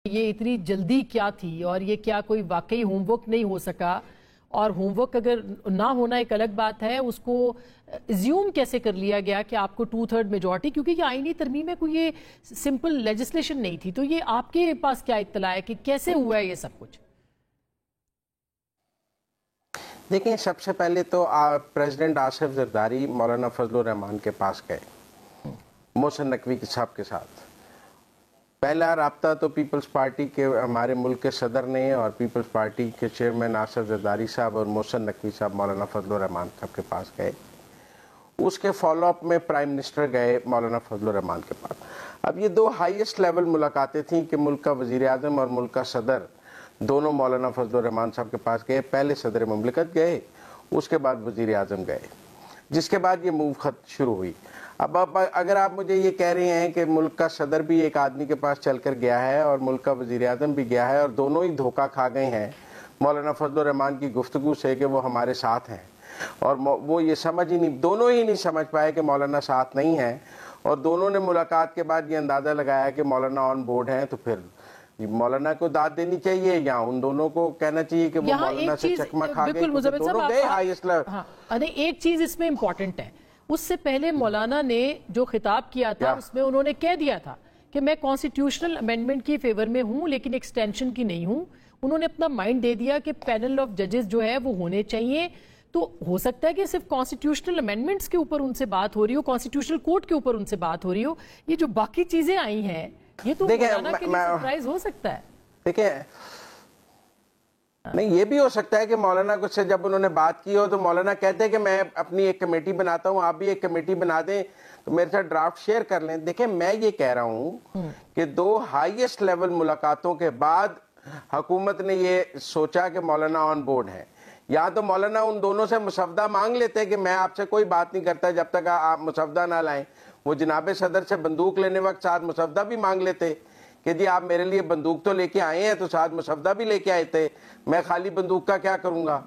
یہ اتنی جلدی کیا تھی اور یہ کیا کوئی واقعی ہوم ورک نہیں ہو سکا؟ اور ہوم ورک اگر نہ ہونا ایک الگ بات ہے، اس کو ایزیوم کیسے کر لیا گیا کہ آپ کو 2/3 میجورٹی، کیونکہ یہ آئینی ترمیم ہے، کوئی یہ سمپل لیجسلیشن نہیں تھی. تو یہ آپ کے پاس کیا اطلاع ہے کہ کیسے ہوا ہے یہ سب کچھ؟ دیکھیں، سب سے پہلے تو پریزیڈنٹ آصف زرداری مولانا فضل الرحمان کے پاس گئے محسن نقوی صاحب کے ساتھ. پہلا رابطہ تو پیپلز پارٹی کے ہمارے ملک کے صدر نے اور پیپلز پارٹی کے چیئرمین آصف زرداری صاحب اور محسن نقوی صاحب مولانا فضل الرحمان صاحب کے پاس گئے. اس کے فالو اپ میں پرائم منسٹر گئے مولانا فضل الرحمان کے پاس. اب یہ دو ہائیسٹ لیول ملاقاتیں تھیں کہ ملک کا وزیر اعظم اور ملک کا صدر دونوں مولانا فضل الرحمان صاحب کے پاس گئے. پہلے صدر مملکت گئے، اس کے بعد وزیر اعظم گئے، جس کے بعد یہ موو خط شروع ہوئی. اب اگر آپ مجھے یہ کہہ رہے ہیں کہ ملک کا صدر بھی ایک آدمی کے پاس چل کر گیا ہے اور ملک کا وزیر اعظم بھی گیا ہے اور دونوں ہی دھوکہ کھا گئے ہیں مولانا فضل الرحمان کی گفتگو سے کہ وہ ہمارے ساتھ ہیں، اور وہ یہ دونوں ہی نہیں سمجھ پائے کہ مولانا ساتھ نہیں ہیں، اور دونوں نے ملاقات کے بعد یہ اندازہ لگایا کہ مولانا آن بورڈ ہیں، تو پھر مولانا کو داد دینی چاہیے یا ان دونوں کو کہنا چاہیے کہ وہ مولانا سے چکمہ کھا گئے، دونوں گئے ہائیسٹ لیول. ایک چیز اس میں امپورٹنٹ ہے، اس سے پہلے مولانا نے جو خطاب کیا تھا اس میں انہوں نے کہہ دیا تھا کہ میں کانسٹیٹیوشنل امینڈمنٹ کی فیور میں ہوں لیکن ایکسٹینشن کی نہیں ہوں. انہوں نے اپنا مائنڈ دے دیا کہ پینل آف ججز جو ہے وہ ہونے چاہیے. تو ہو سکتا ہے کہ صرف کانسٹیٹیوشنل امینڈمنٹس کے اوپر ان سے بات ہو رہی ہو، کانسٹیٹیوشنل کورٹ کے اوپر ان سے بات ہو رہی ہو. یہ جو باقی چیزیں آئی ہیں یہ تو مولانا کے لیے سرپرائز ہو سکتا ہے. دیکھیں، نہیں، یہ بھی ہو سکتا ہے کہ مولانا کو سے جب انہوں نے بات کی ہو تو مولانا کہتے ہیں کہ میں اپنی ایک کمیٹی بناتا ہوں، آپ بھی ایک کمیٹی بنا دیں تو میرے ساتھ ڈرافٹ شیئر کر لیں. دیکھیں، میں یہ کہہ رہا ہوں کہ دو ہائیسٹ لیول ملاقاتوں کے بعد حکومت نے یہ سوچا کہ مولانا آن بورڈ ہے. یا تو مولانا ان دونوں سے مسودہ مانگ لیتے کہ میں آپ سے کوئی بات نہیں کرتا جب تک آپ مسودہ نہ لائیں. وہ جناب صدر سے بندوق لینے وقت ساتھ مسودہ بھی مانگ لیتے کہ جی آپ میرے لیے بندوق تو لے کے آئے ہیں تو ساتھ مسودہ بھی لے کے آئے تھے، میں خالی بندوق کا کیا کروں گا.